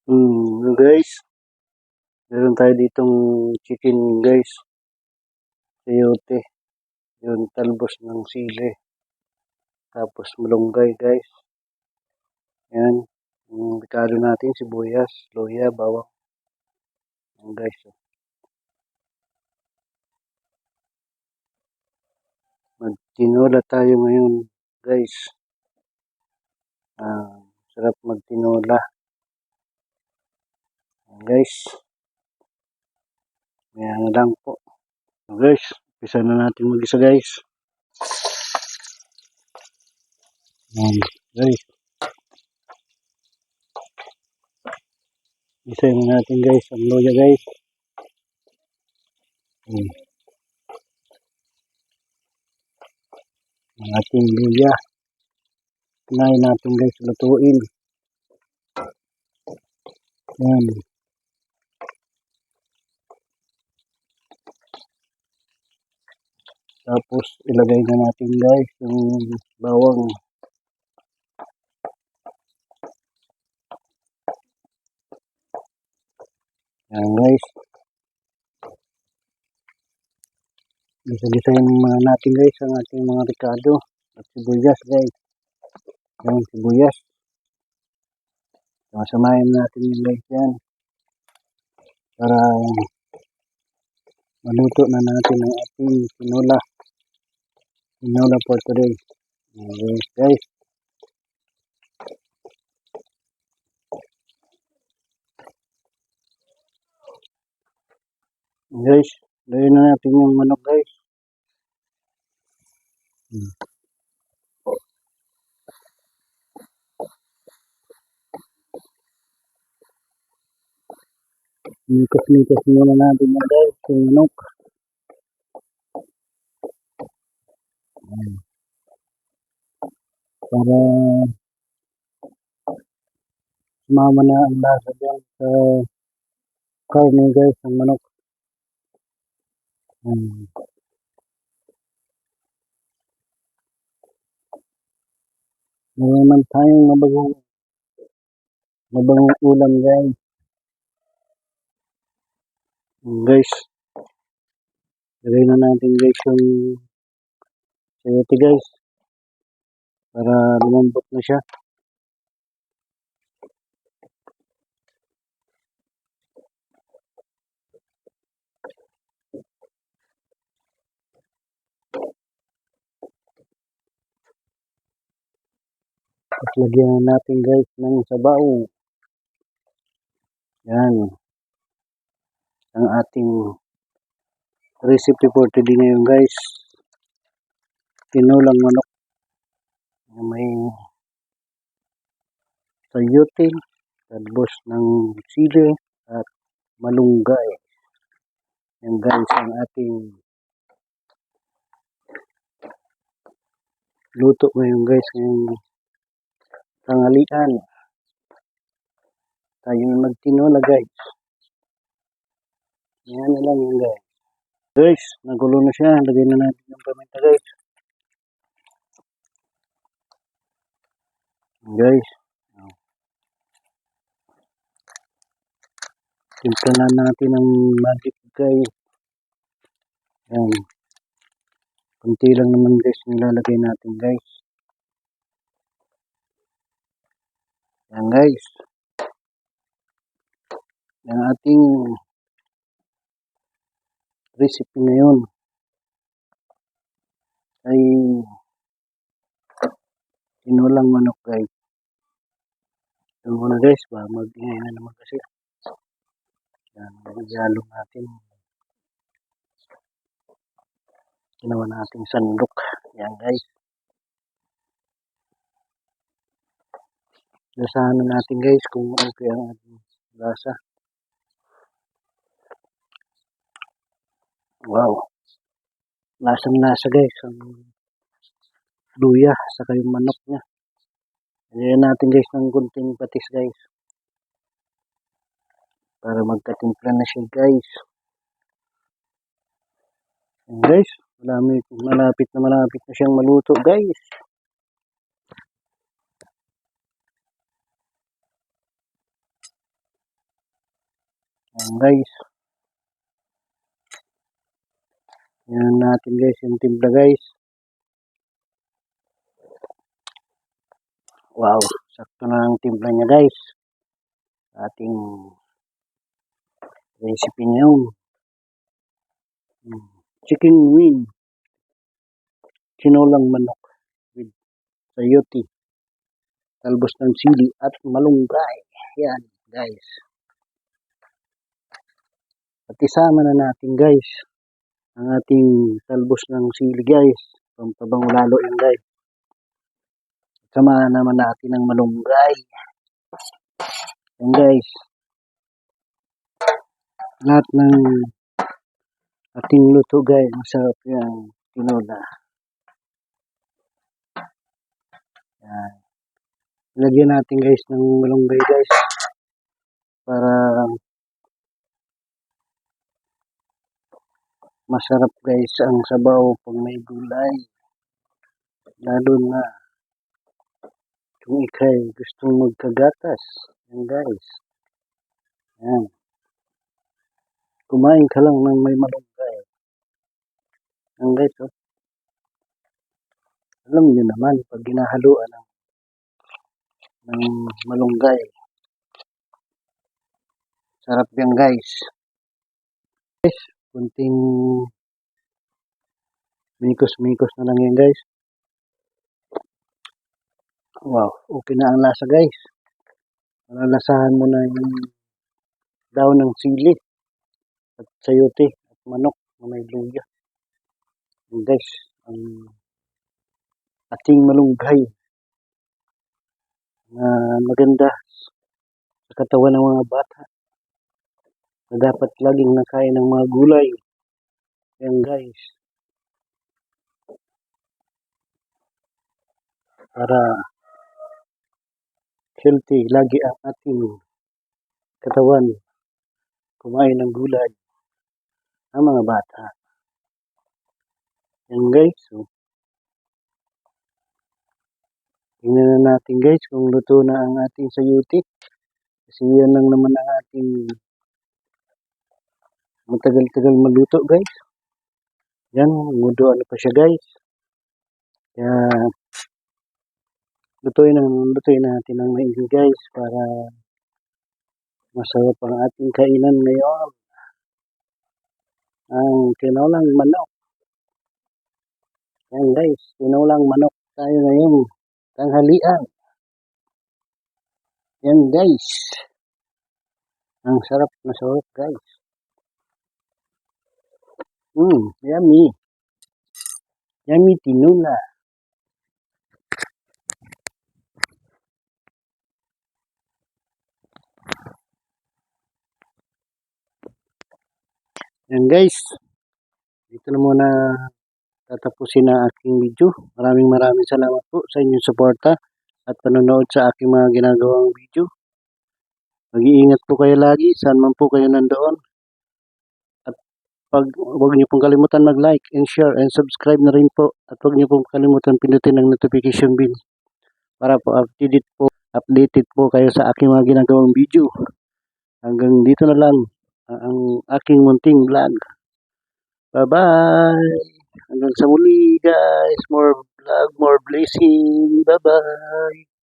Guys, meron tayo ditong chicken guys, sayote, yung talbos ng sili, tapos malunggay guys. Yan, yung rekado natin, sibuyas, luya, bawang. Yan guys, magtinola tayo ngayon guys. Sarap magtinola. Yan guys, yan na lang po. Guys, umpisa na natin mag-isa guys. Yan guys, isa na natin guys ang luya guys. Ang ating luya, kinain natin guys, lutuin. Yan, tapos ilagay na natin guys yung bawang. Yan guys, gisa-gisahin natin guys ang ating mga rekado at sibuyas guys. Yung sibuyas, samahin natin yung guys yan para maluto na natin ang ating tinola for today. Yan guys, guys, lagyan na natin yung manok guys. Nikas muna natin yung guys, yung manok. Para sumama na ang lasa dyan sa karne guys, ang manok. Meron naman tayong mabagong ulam guys. Guys, lagay na natin guys yung sayote guys para lumambot na siya. Tapos lagyan natin guys ng sabaw. Yan, ang ating recipe for today ngayon guys, tinolang manok na may sayote, talbos ng sili at malunggay. Yan guys ang ating luto ngayon guys, ngayong tanghalian. Tayo magtinola guys. Yan na lang yun guys. Guys, nagulo na siya. Lagay na natin yung paminta guys. Guys, timpla na natin ang magic guys. Yan. Kunti lang naman guys nilalagay natin guys. Yan guys. Yan ating recipe ngayon ay tinolang manok guys. Ito muna guys, ba mag-ingay na naman kasi. Yan, mag-ihalo natin. Ginawa nating sandok. Yan guys. Lasahan na natin guys kung okay ang ating lasa. Wow. Lasang lasa guys ang luya saka yung manok niya. Lagyan natin guys ng kunting patis guys para magkatimpla na siya guys. And guys, malapit na siyang maluto guys. Ayan guys. Yan natin guys yung timpla guys. Wow, sakto na ang timpla niya guys. Ating recipe niya yun. Chicken wing. Tinolang manok with sayote. Talbos ng sili at malunggay. Yan guys. At isama na natin guys ang ating talbos ng sili guys. Pampabango lalo yan guys. Samahan naman natin ang malunggay. Yan guys. Lahat ng ating luto guys. Masarap yung tinola. Yan. Lagyan natin guys ng malunggay guys. Para masarap guys ang sabaw pag may gulay. Lalo na kung ikay gustong magkagatas. Yan guys. Yan. Kumain ka lang ng may malunggay. Yan guys. Oh. Alam niyo naman pag ginahaluan ng malunggay. Sarap yan guys. Guys, kunting mikos-mikos na lang yan guys. Wow, okay na ang lasa guys. Malalasahan mo na yung daon ng sili at sayote at manok na may luya. And guys, ang ating malunggay na maganda sa katawan ng mga bata na dapat laging nakain ng mga gulay. Yan guys. Para healthy lagi ang ating katawan. Kumain ng gulay ang mga bata. Yan guys. So, tingnan na natin guys kung luto na ang ating sayote. Kasi yan lang naman ang ating matagal-tagal maluto guys. Yan, mudo ano pa siya guys. Kaya lutuin natin ang maigi guys para masarap ang ating kainan ngayon. Ang tinolang manok. Yan guys, tinolang manok tayo ngayon. Tanghalian. Yan guys. Ang sarap na sarap guys. Yummy. Yummy tinola. Yan guys. Dito na muna tatapusin na aking video. Maraming salamat po sa inyong suporta at panonood sa aking mga ginagawang video. Mag-iingat po kayo lagi, saan man po kayo nandoon. At huwag niyo pong kalimutan mag-like and share and subscribe na rin po. At huwag niyo pong kalimutan pindutin ang notification bell para po updated po kayo sa aking mga ginagawang video. Hanggang dito na lang ang aking munting vlog. Bye-bye! Hanggang sa muli guys, more vlog, more blessing. Bye-bye!